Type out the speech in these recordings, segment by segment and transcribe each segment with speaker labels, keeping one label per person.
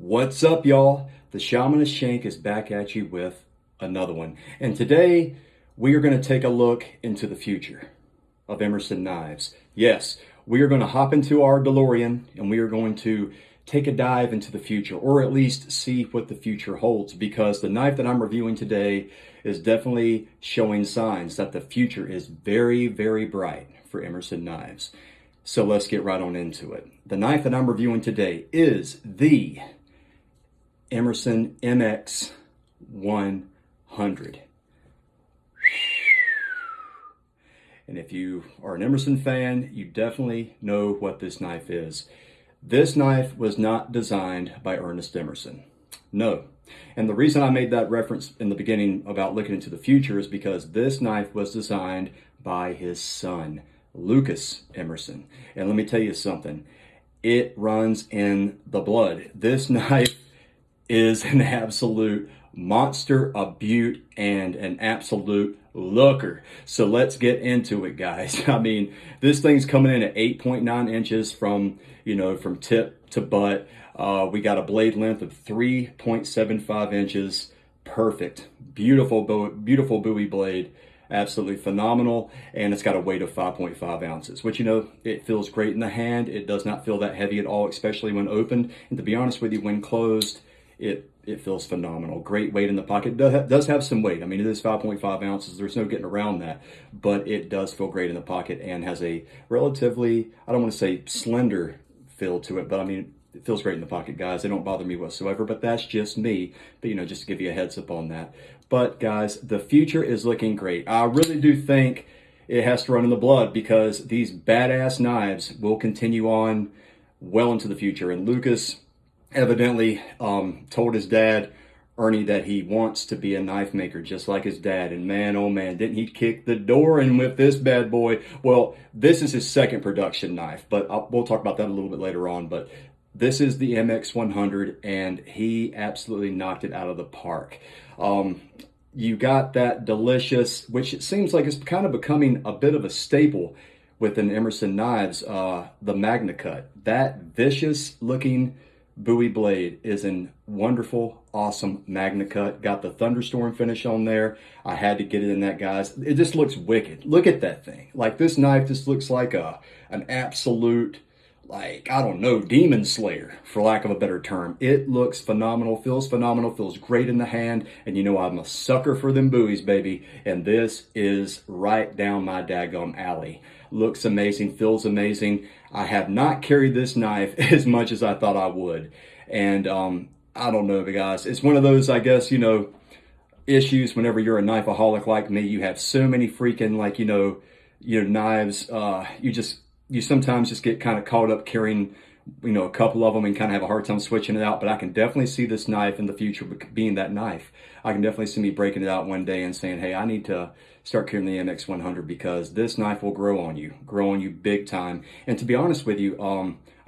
Speaker 1: What's up, y'all? The Shamanist Shank is back at you with another one. And today we are going to take a look into the future of Emerson knives. Yes, we are going to hop into our DeLorean and we are going to take a dive into the future, or at least see what the future holds, because the knife that I'm reviewing today is definitely showing signs that the future is very, very bright for Emerson knives. So let's get right on into it. The knife that I'm reviewing today is the Emerson MX-100. And if you are an Emerson fan, you definitely know what this knife is. This knife was not designed by Ernest Emerson. No. And the reason I made that reference in the beginning about looking into the future is because this knife was designed by his son, Lucas Emerson. And let me tell you something. It runs in the blood. This knife is an absolute monster, a beaut, and an absolute looker. So let's get into it, guys. I mean, this thing's coming in at 8.9 inches from tip to butt. We got a blade length of 3.75 inches. Perfect. Beautiful Bowie blade. Absolutely phenomenal. And it's got a weight of 5.5 ounces, which, it feels great in the hand. It does not feel that heavy at all, especially when opened. And to be honest with you, when closed, it feels phenomenal. Great weight in the pocket. It does have some weight. I mean, it is 5.5 ounces. There's no getting around that. But it does feel great in the pocket and has a relatively, I don't want to say slender feel to it, but I mean, it feels great in the pocket, guys. They don't bother me whatsoever, but that's just me. But, just to give you a heads up on that. But, guys, the future is looking great. I really do think it has to run in the blood, because these badass knives will continue on well into the future. And Lucas evidently told his dad, Ernie, that he wants to be a knife maker just like his dad. And man, oh man, didn't he kick the door in with this bad boy. Well, this is his second production knife, but we'll talk about that a little bit later on. But this is the MX-100, and he absolutely knocked it out of the park. You got that delicious, which it seems like is kind of becoming a bit of a staple within Emerson knives, the Magna Cut. That vicious looking Bowie blade is in wonderful, awesome Magna Cut. Got the thunderstorm finish on there. I had to get it in that, guys. It just looks wicked. Look at that thing. Like, this knife just looks like an absolute, like, I don't know, demon slayer, for lack of a better term. It looks phenomenal, feels great in the hand. And I'm a sucker for them Bowies, baby. And this is right down my daggum alley. Looks amazing, feels amazing. I have not carried this knife as much as I thought I would. And I don't know, guys. It's one of those, I guess, issues whenever you're a knifeaholic like me. You have so many freaking, knives. You sometimes just get kind of caught up carrying, a couple of them and kind of have a hard time switching it out. But I can definitely see this knife in the future being that knife. I can definitely see me breaking it out one day and saying, hey, I need to start carrying the MX-100, because this knife will grow on you big time. And to be honest with you,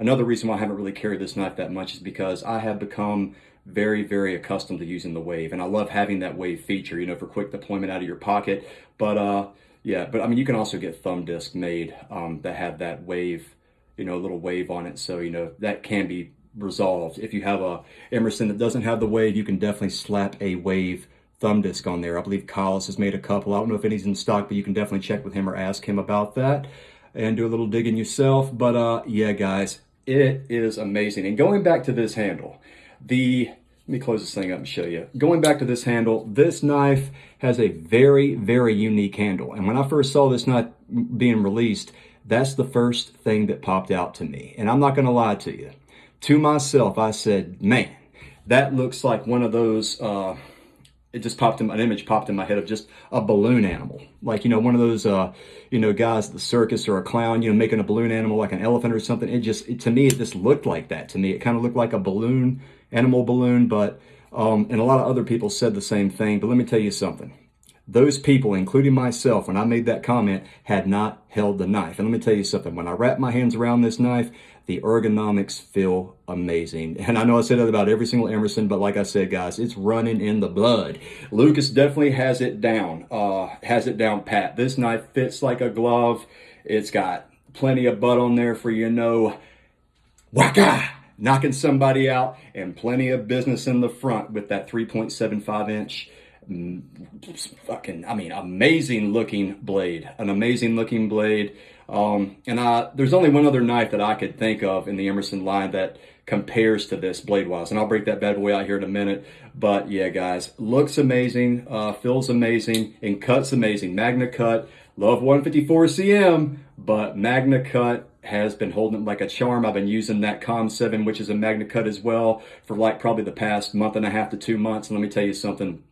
Speaker 1: another reason why I haven't really carried this knife that much is because I have become very, very accustomed to using the wave. And I love having that wave feature, for quick deployment out of your pocket. But yeah, but I mean, you can also get thumb discs made that have that wave, a little wave on it. So, that can be resolved. If you have a Emerson that doesn't have the wave, you can definitely slap a wave thumb disc on there. I believe Collis has made a couple. I don't know if any's in stock, but you can definitely check with him or ask him about that and do a little digging yourself. But yeah, guys, it is amazing. And going back to this handle, let me close this thing up and show you. Going back to this handle, this knife has a very, very unique handle. And when I first saw this knife being released, that's the first thing that popped out to me. And I'm not going to lie to you. To myself, I said, man, that looks like one of those, it just an image popped in my head of just a balloon animal. Like, one of those, guys at the circus, or a clown, making a balloon animal like an elephant or something. To me, it just looked like that. To me, it kind of looked like a balloon, animal balloon, but, and a lot of other people said the same thing. But let me tell you something. Those people, including myself, when I made that comment, had not held the knife. And let me tell you something. When I wrap my hands around this knife, the ergonomics feel amazing. And I know I said that about every single Emerson, but like I said, guys, it's running in the blood. Lucas definitely has it down pat. This knife fits like a glove. It's got plenty of butt on there for, waka, knocking somebody out, and plenty of business in the front with that 3.75 inch fucking, I mean, amazing looking blade, an amazing looking blade. There's only one other knife that I could think of in the Emerson line that compares to this blade wise, and I'll break that bad boy out here in a minute. But yeah, guys, looks amazing, feels amazing, and cuts amazing. Magna cut, love 154 cm, but Magna cut has been holding it like a charm. I've been using that Com 7, which is a Magna cut as well, for like probably the past month and a half to 2 months. And let me tell you something,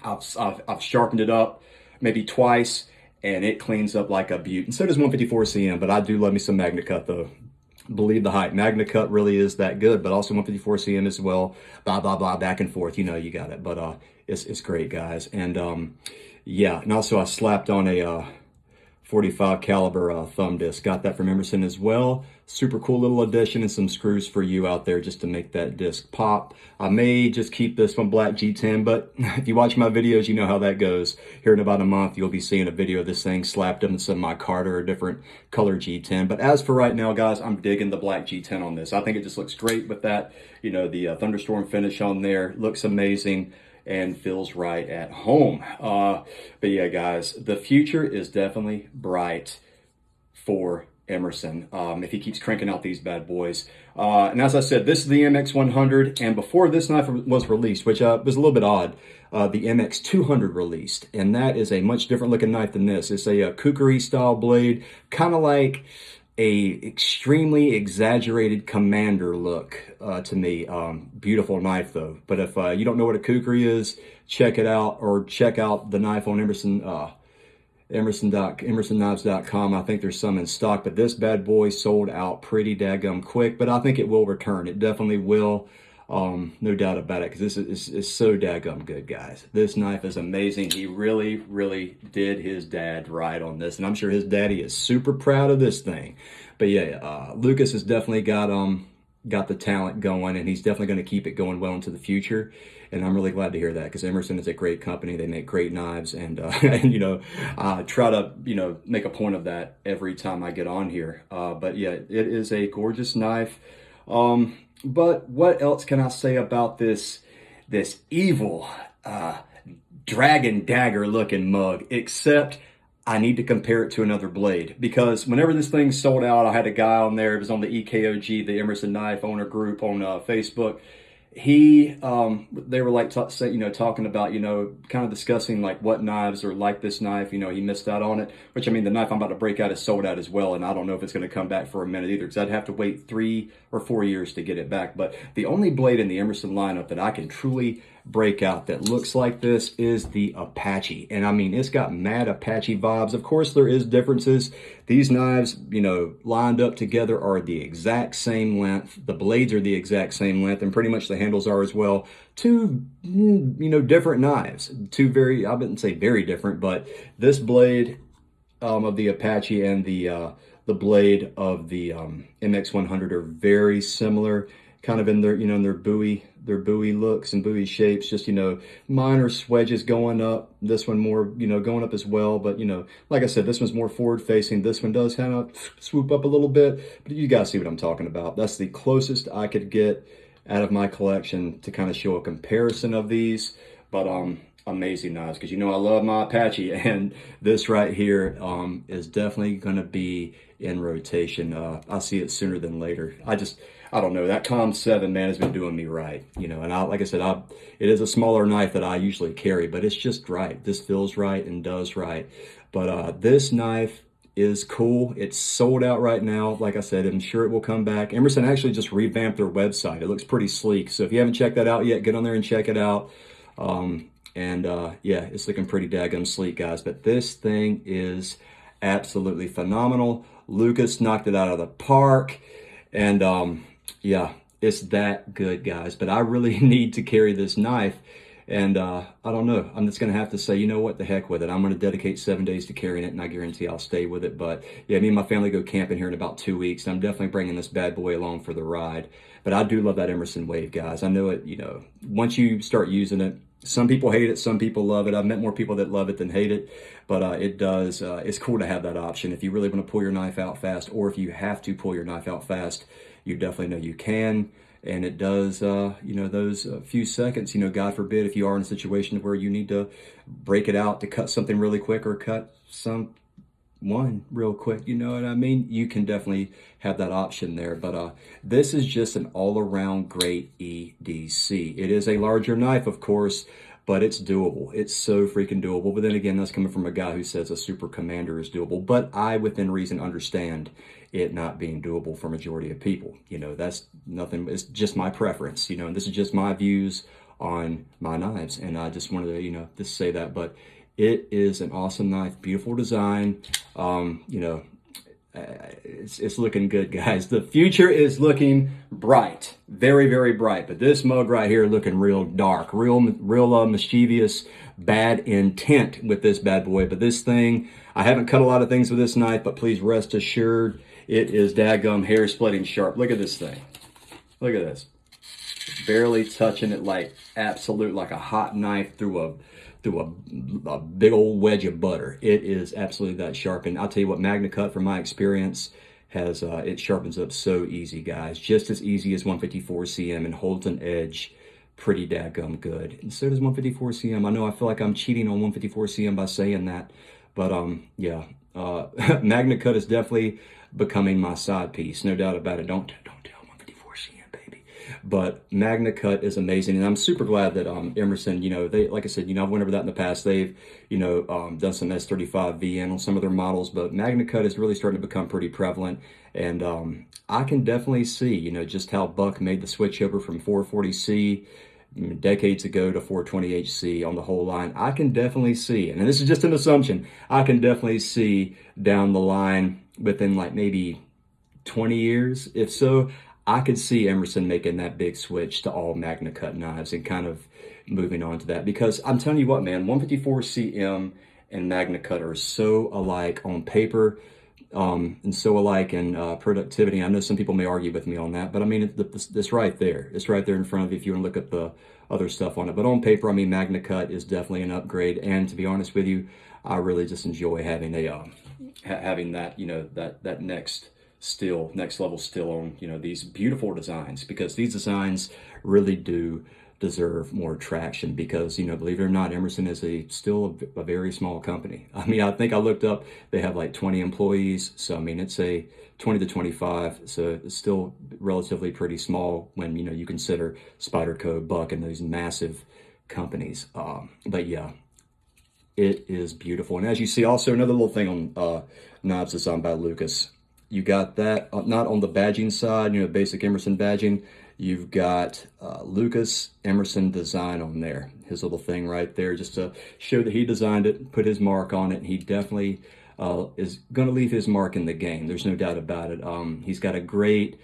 Speaker 1: I've sharpened it up maybe twice, and it cleans up like a beaut. And so does 154 cm, but I do love me some Magna cut though. Believe the hype. Magna cut really is that good, but also 154 cm as well. Blah, blah, blah, back and forth. You know, you got it. But it's great, guys. And yeah, and also I slapped on a 45 caliber thumb disc. Got that from Emerson as well. Super cool little addition, and some screws for you out there just to make that disc pop. I may just keep this one black G10, but if you watch my videos, you know how that goes. Here in about a month, you'll be seeing a video of this thing slapped up in some my Carter or different color G10. But as for right now, guys, I'm digging the black G10 on this. I think it just looks great with that, you know, the thunderstorm finish on there. Looks amazing and feels right at home. But yeah, guys, the future is definitely bright for Emerson if he keeps cranking out these bad boys. And as I said, this is the MX-100, and before this knife was released, which was a little bit odd, the MX-200 released, and that is a much different looking knife than this. It's a kukri style blade, kind of like a extremely exaggerated commander look to me. Beautiful knife though. But if you don't know what a kukri is, check it out, or check out the knife on EmersonKnives.com. I think there's some in stock, but this bad boy sold out pretty daggum quick, but I think it will return. It definitely will. No doubt about it, because this is so daggum good, guys. This knife is amazing. He really, really did his dad right on this, and I'm sure his daddy is super proud of this thing. But yeah, Lucas has definitely got the talent going, and he's definitely going to keep it going well into the future. And I'm really glad to hear that, because Emerson is a great company. They make great knives, and and you know, I try to, you know, make a point of that every time I get on here. But yeah, it is a gorgeous knife. But what else can I say about this evil dragon dagger looking mug, except I need to compare it to another blade, because whenever this thing sold out, I had a guy on there. It was on the EKOG, the Emerson Knife Owner Group on Facebook. They were like talking about, you know, kind of discussing like what knives are like this knife. You know, he missed out on it, which, I mean, the knife I'm about to break out is sold out as well, and I don't know if it's going to come back for a minute either, because I'd have to wait 3 or 4 years to get it back. But the only blade in the Emerson lineup that I can truly break out that looks like this is the Apache. And I mean, it's got mad Apache vibes. Of course, there is differences. These knives, you know, lined up together are the exact same length. The blades are the exact same length, and pretty much the handles are as well. Two, you know, different knives. Two very, I wouldn't say very different, but this blade of the Apache and the blade of the MX-100 are very similar, kind of in their, you know, in their buoy looks and buoy shapes. Just, you know, minor swedges going up. This one more, you know, going up as well. But, you know, like I said, this one's more forward facing. This one does kind of swoop up a little bit, but you guys see what I'm talking about. That's the closest I could get out of my collection to kind of show a comparison of these. But amazing knives, because, you know, I love my Apache, and this right here is definitely going to be in rotation. I'll see it sooner than later. I don't know, that Com 7, man, has been doing me right, you know. And like I said, it is a smaller knife that I usually carry, but it's just right. This feels right and does right. But this knife is cool. It's sold out right now. Like I said, I'm sure it will come back. Emerson actually just revamped their website. It looks pretty sleek. So if you haven't checked that out yet, get on there and check it out. Yeah, it's looking pretty daggum sleek, guys. But this thing is absolutely phenomenal. Lucas knocked it out of the park. And yeah, it's that good, guys. But I really need to carry this knife. And I don't know. I'm just going to have to say, you know what, the heck with it. I'm going to dedicate 7 days to carrying it, and I guarantee I'll stay with it. But yeah, me and my family go camping here in about 2 weeks, and I'm definitely bringing this bad boy along for the ride. But I do love that Emerson Wave, guys. I know it, you know, once you start using it, some people hate it, some people love it. I've met more people that love it than hate it, but it's cool to have that option. If you really want to pull your knife out fast, or if you have to pull your knife out fast, you definitely know you can. and it does, you know, those few seconds, you know, God forbid if you are in a situation where you need to break it out to cut something really quick or cut one real quick, you know what I mean? You can definitely have that option there. But this is just an all-around great EDC. It is a larger knife, of course, but it's doable. It's so freaking doable. But then again, that's coming from a guy who says a Super Commander is doable. But I, within reason, understand it not being doable for majority of people. You know, that's nothing. It's just my preference, you know, and this is just my views on my knives. And I just wanted to, you know, just say that. But it is an awesome knife, beautiful design. You know, it's looking good, guys. The future is looking bright, very, very bright. But this mug right here looking real dark, real mischievous, bad intent with this bad boy. But this thing, I haven't cut a lot of things with this knife, but please rest assured, it is dadgum hair splitting sharp. Look at this thing. Look at this. Barely touching it, like absolute, like a hot knife through a big old wedge of butter. It is absolutely that sharp. And I'll tell you what, MagnaCut, from my experience, has it sharpens up so easy, guys. Just as easy as 154 cm, and holds an edge pretty dadgum good. And so does 154 cm. I know I feel like I'm cheating on 154 cm by saying that, but yeah, MagnaCut is definitely becoming my side piece, no doubt about it. Don't tell 154 cm, baby. But MagnaCut is amazing, and I'm super glad that Emerson, you know, they, like I said, you know, I've went over that in the past. They've, you know, done some S35 VN on some of their models, but MagnaCut is really starting to become pretty prevalent. And I can definitely see, you know, just how Buck made the switch over from 440C decades ago to 420HC on the whole line. I can definitely see, and this is just an assumption, I can definitely see down the line within like maybe 20 years, if so, I could see Emerson making that big switch to all MagnaCut knives and kind of moving on to that. Because I'm telling you what, man, 154 CM and MagnaCut are so alike on paper, and so alike in productivity. I know some people may argue with me on that, but I mean, it's right there. It's right there in front of you if you want to look at the other stuff on it. But on paper, I mean, MagnaCut is definitely an upgrade. And to be honest with you, I really just enjoy having a having that, you know, that next level still on, you know, these beautiful designs, because these designs really do deserve more traction. Because, you know, believe it or not, Emerson is still a very small company. I mean, I think I looked up, they have like 20 employees. So, I mean, it's a 20 to 25. So it's still relatively pretty small when, you know, you consider Spyderco, Buck, and those massive companies. But yeah, it is beautiful. And as you see, also another little thing on knives designed by Lucas. You got that, not on the badging side, you know, basic Emerson badging. You've got Lucas Emerson design on there. His little thing right there, just to show that he designed it, put his mark on it. And he definitely is going to leave his mark in the game. There's no doubt about it. He's got a great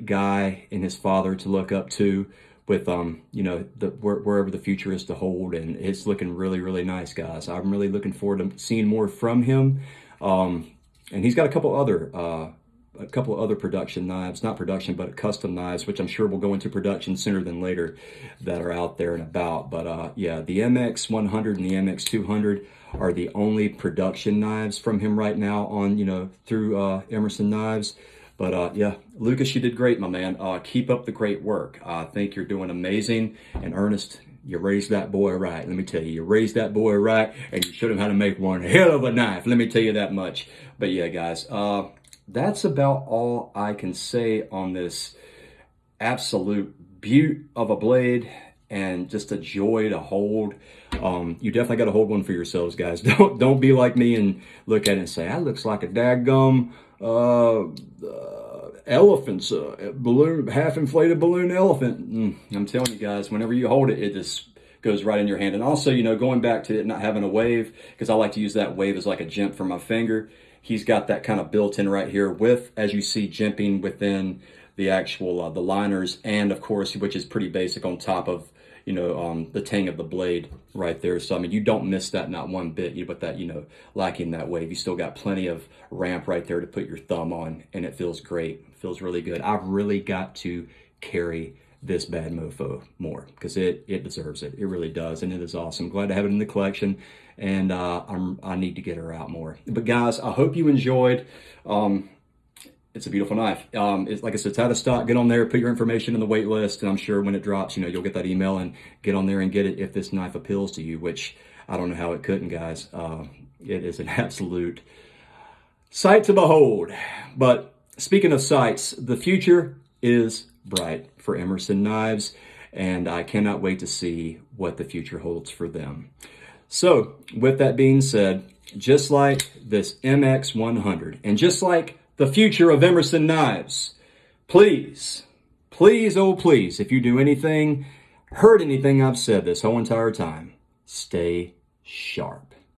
Speaker 1: guy in his father to look up to, with you know, wherever the future is to hold, and it's looking really, really nice, guys. I'm really looking forward to seeing more from him. And he's got a couple other production knives, not production, but custom knives, which I'm sure will go into production sooner than later, that are out there and about. But yeah, the MX-100 and the MX-200 are the only production knives from him right now on, you know, through Emerson Knives. But yeah, Lucas, you did great, my man. Keep up the great work. I think you're doing amazing. And Ernest, you raised that boy right. Let me tell you, you raised that boy right, and you showed him how to make one hell of a knife. Let me tell you that much. But yeah, guys, that's about all I can say on this absolute beaut of a blade, and just a joy to hold. You definitely got to hold one for yourselves, guys. Don't be like me and look at it and say, that looks like a dadgum elephant's balloon, half inflated balloon elephant. I'm telling you guys, whenever you hold it, it just goes right in your hand. And also, you know, going back to it not having a wave, because I like to use that wave as like a jimp for my finger. He's got that kind of built in right here with, as you see, jimping within the actual the liners, and of course, which is pretty basic, on top of, you know, the tang of the blade right there. So I mean, you don't miss that, not one bit. You put that, you know, lacking that wave, you still got plenty of ramp right there to put your thumb on, and it feels great. It feels really good. I've really got to carry this bad mofo more, because it deserves it. It really does, and it is awesome. Glad to have it in the collection, and I need to get her out more. But guys, I hope you enjoyed It's a beautiful knife. It's, like I said, it's out of stock. Get on there, put your information in the wait list, and I'm sure when it drops, you know, you'll get that email and get on there and get it if this knife appeals to you, which I don't know how it couldn't, guys. It is an absolute sight to behold. But speaking of sights, the future is bright for Emerson knives, and I cannot wait to see what the future holds for them. So with that being said, just like this MX-100, and just like the future of Emerson knives, please, please, oh please, if you do anything, heard anything I've said this whole entire time, stay sharp.